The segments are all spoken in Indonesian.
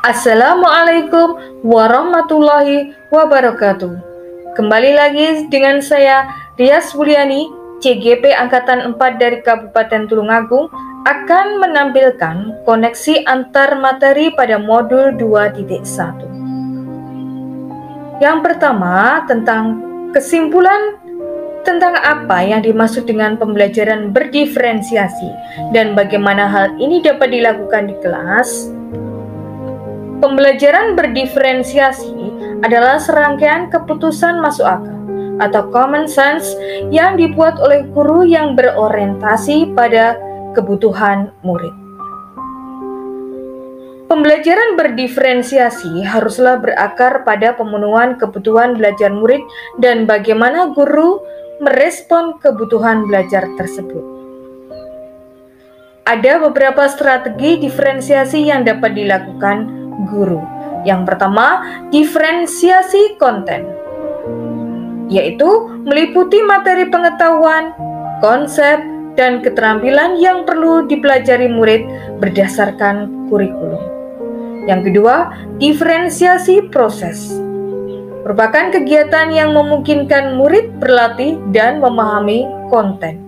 Assalamualaikum warahmatullahi wabarakatuh. Kembali lagi dengan saya Rias Wuliani, CGP Angkatan 4 dari Kabupaten Tulungagung akan menampilkan koneksi antar materi pada modul 2.1. Yang pertama tentang kesimpulan tentang apa yang dimaksud dengan pembelajaran berdiferensiasi dan bagaimana hal ini dapat dilakukan di kelas. Pembelajaran berdiferensiasi adalah serangkaian keputusan masuk akal atau common sense yang dibuat oleh guru yang berorientasi pada kebutuhan murid. Pembelajaran berdiferensiasi haruslah berakar pada pemenuhan kebutuhan belajar murid dan bagaimana guru merespon kebutuhan belajar tersebut. Ada beberapa strategi diferensiasi yang dapat dilakukan guru. Yang pertama, diferensiasi konten, yaitu meliputi materi pengetahuan, konsep, dan keterampilan yang perlu dipelajari murid berdasarkan kurikulum. Yang kedua, diferensiasi proses, merupakan kegiatan yang memungkinkan murid berlatih dan memahami konten.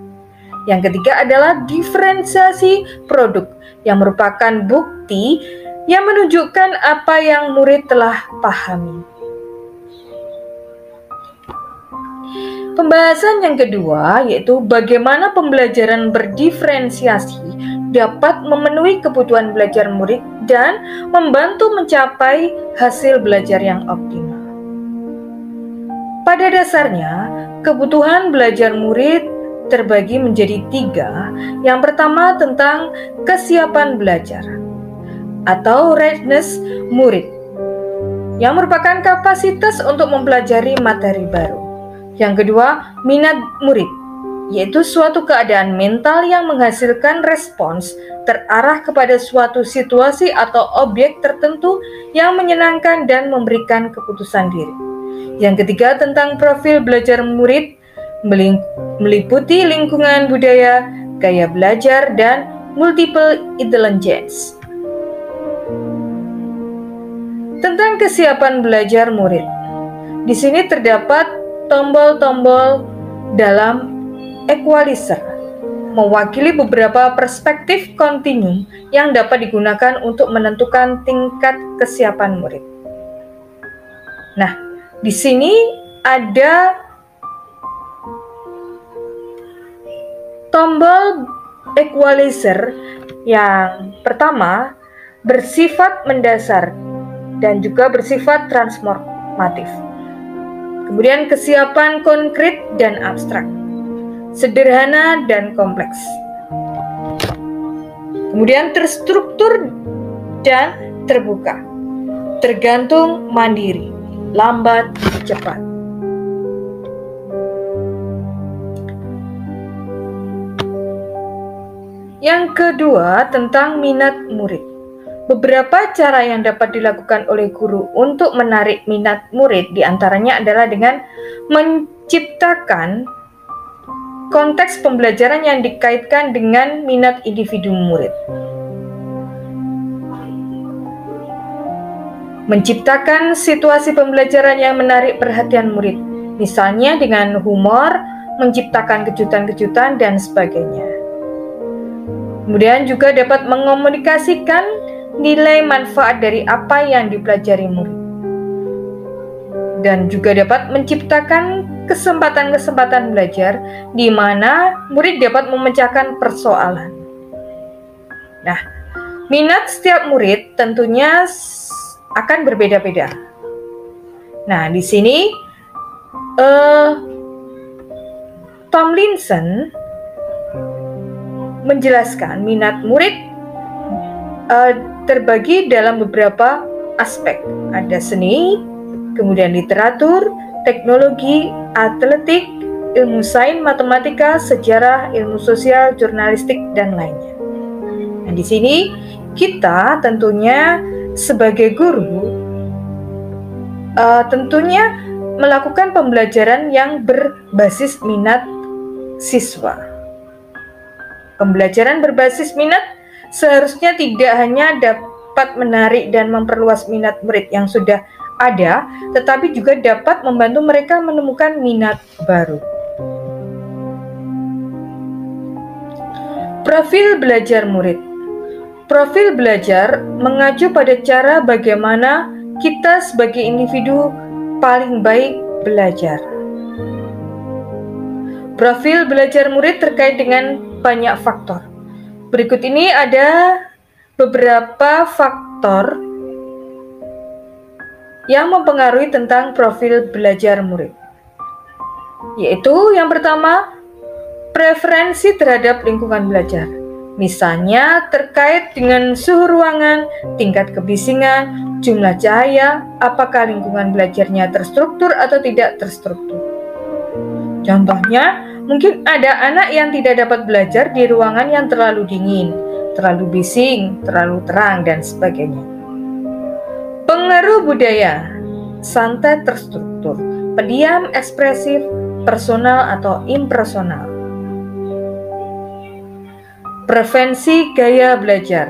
Yang ketiga adalah diferensiasi produk, yang merupakan bukti yang menunjukkan apa yang murid telah pahami. Pembahasan yang kedua yaitu bagaimana pembelajaran berdiferensiasi dapat memenuhi kebutuhan belajar murid dan membantu mencapai hasil belajar yang optimal. Pada dasarnya, kebutuhan belajar murid terbagi menjadi 3. Yang pertama tentang kesiapan belajar atau readiness murid, yang merupakan kapasitas untuk mempelajari materi baru. Yang kedua, minat murid, yaitu suatu keadaan mental yang menghasilkan respons terarah kepada suatu situasi atau objek tertentu yang menyenangkan dan memberikan keputusan diri. Yang ketiga, tentang profil belajar murid, meliputi lingkungan budaya, gaya belajar, dan multiple intelligence. Tentang kesiapan belajar murid, di sini terdapat tombol-tombol dalam equalizer, mewakili beberapa perspektif kontinum yang dapat digunakan untuk menentukan tingkat kesiapan murid. Nah, di sini ada tombol equalizer yang pertama bersifat mendasar dan juga bersifat transformatif. Kemudian kesiapan konkret dan abstrak, sederhana dan kompleks. Kemudian terstruktur dan terbuka, tergantung mandiri, lambat, cepat. Yang kedua tentang minat murid. Beberapa cara yang dapat dilakukan oleh guru untuk menarik minat murid diantaranya adalah dengan menciptakan konteks pembelajaran yang dikaitkan dengan minat individu murid. Menciptakan situasi pembelajaran yang menarik perhatian murid, misalnya dengan humor, menciptakan kejutan-kejutan, dan sebagainya. Kemudian juga dapat mengomunikasikan nilai manfaat dari apa yang dipelajari murid. Dan juga dapat menciptakan kesempatan-kesempatan belajar di mana murid dapat memecahkan persoalan. Nah, minat setiap murid tentunya akan berbeda-beda. Nah, di sini Tomlinson menjelaskan minat murid terbagi dalam beberapa aspek. Ada seni, kemudian literatur, teknologi, atletik, ilmu sains, matematika, sejarah, ilmu sosial, jurnalistik, dan lainnya. Nah, di sini kita tentunya sebagai guru tentunya melakukan pembelajaran yang berbasis minat siswa. Pembelajaran berbasis minat seharusnya tidak hanya dapat menarik dan memperluas minat murid yang sudah ada, tetapi juga dapat membantu mereka menemukan minat baru. Profil belajar murid. Profil belajar mengacu pada cara bagaimana kita sebagai individu paling baik belajar. Profil belajar murid terkait dengan banyak faktor. Berikut ini ada beberapa faktor yang mempengaruhi tentang profil belajar murid. Yaitu yang pertama, preferensi terhadap lingkungan belajar. Misalnya terkait dengan suhu ruangan, tingkat kebisingan, jumlah cahaya, apakah lingkungan belajarnya terstruktur atau tidak terstruktur. Contohnya, mungkin ada anak yang tidak dapat belajar di ruangan yang terlalu dingin, terlalu bising, terlalu terang, dan sebagainya. Pengaruh budaya, santai terstruktur, pendiam, ekspresif, personal atau impersonal. Preferensi gaya belajar.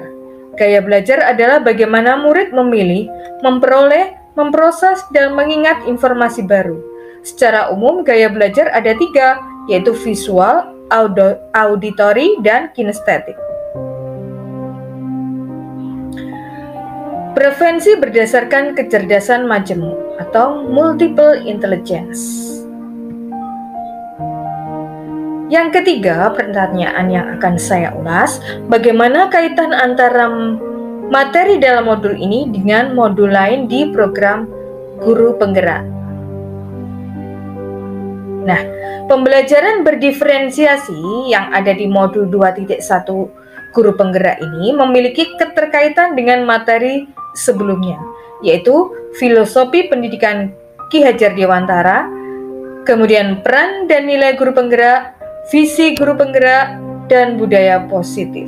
Gaya belajar adalah bagaimana murid memilih, memperoleh, memproses, dan mengingat informasi baru. Secara umum, gaya belajar ada 3, yaitu visual, auditory, dan kinestetik. Preferensi berdasarkan kecerdasan majemuk atau multiple intelligence. Yang ketiga, pertanyaan yang akan saya ulas, bagaimana kaitan antara materi dalam modul ini dengan modul lain di program Guru Penggerak. Nah, pembelajaran berdiferensiasi yang ada di modul 2.1 Guru Penggerak ini memiliki keterkaitan dengan materi sebelumnya, yaitu filosofi pendidikan Ki Hajar Dewantara, kemudian peran dan nilai guru penggerak, visi guru penggerak, dan budaya positif.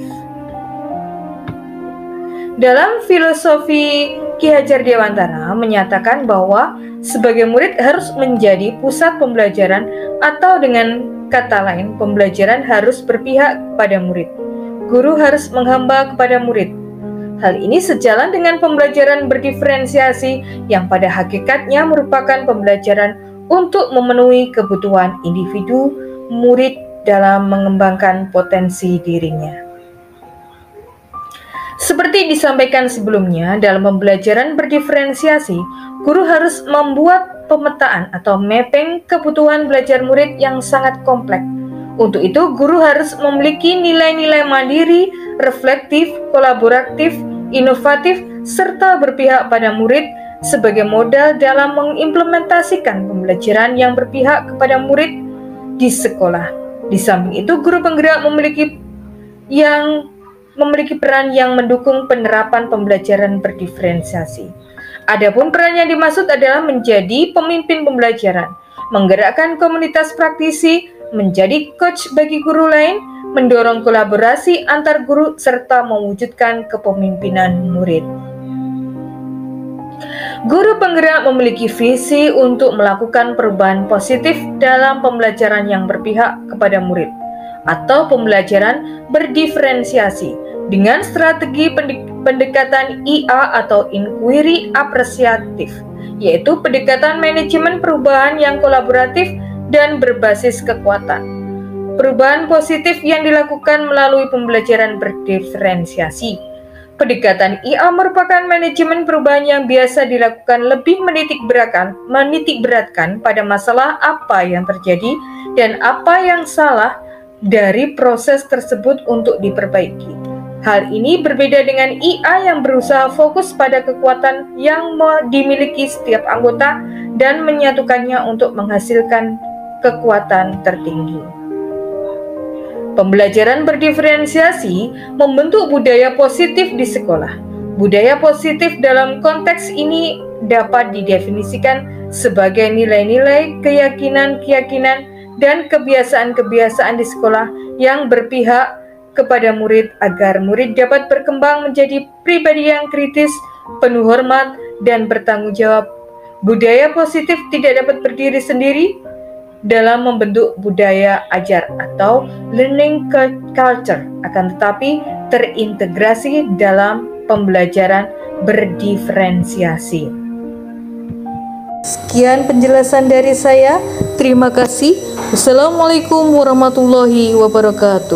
Dalam filosofi Ki Hajar Dewantara menyatakan bahwa sebagai murid harus menjadi pusat pembelajaran, atau dengan kata lain, pembelajaran harus berpihak pada murid. Guru harus menghamba kepada murid. Hal ini sejalan dengan pembelajaran berdiferensiasi yang pada hakikatnya merupakan pembelajaran untuk memenuhi kebutuhan individu murid dalam mengembangkan potensi dirinya. Seperti disampaikan sebelumnya, dalam pembelajaran berdiferensiasi, guru harus membuat pemetaan atau mapping kebutuhan belajar murid yang sangat kompleks. Untuk itu, guru harus memiliki nilai-nilai mandiri, reflektif, kolaboratif, inovatif, serta berpihak pada murid sebagai modal dalam mengimplementasikan pembelajaran yang berpihak kepada murid di sekolah. Di samping itu, guru penggerak memiliki peran yang mendukung penerapan pembelajaran berdiferensiasi. Adapun peran yang dimaksud adalah menjadi pemimpin pembelajaran, menggerakkan komunitas praktisi, menjadi coach bagi guru lain, mendorong kolaborasi antar guru, serta mewujudkan kepemimpinan murid. Guru penggerak memiliki visi untuk melakukan perubahan positif dalam pembelajaran yang berpihak kepada murid, atau pembelajaran berdiferensiasi, dengan strategi pendekatan IA atau inquiry apresiatif, yaitu pendekatan manajemen perubahan yang kolaboratif dan berbasis kekuatan. Perubahan positif yang dilakukan melalui pembelajaran berdiferensiasi. Pendekatan IA merupakan manajemen perubahan yang biasa dilakukan lebih menitik beratkan pada masalah apa yang terjadi dan apa yang salah dari proses tersebut untuk diperbaiki. Hal ini berbeda dengan IA yang berusaha fokus pada kekuatan yang dimiliki setiap anggota dan menyatukannya untuk menghasilkan kekuatan tertinggi. Pembelajaran berdiferensiasi membentuk budaya positif di sekolah. Budaya positif dalam konteks ini dapat didefinisikan sebagai nilai-nilai, keyakinan-keyakinan, dan kebiasaan-kebiasaan di sekolah yang berpihak kepada murid agar murid dapat berkembang menjadi pribadi yang kritis, penuh hormat, dan bertanggung jawab. Budaya positif tidak dapat berdiri sendiri dalam membentuk budaya ajar atau learning culture, akan tetapi terintegrasi dalam pembelajaran berdiferensiasi. Sekian penjelasan dari saya. Terima kasih. Wassalamualaikum warahmatullahi wabarakatuh.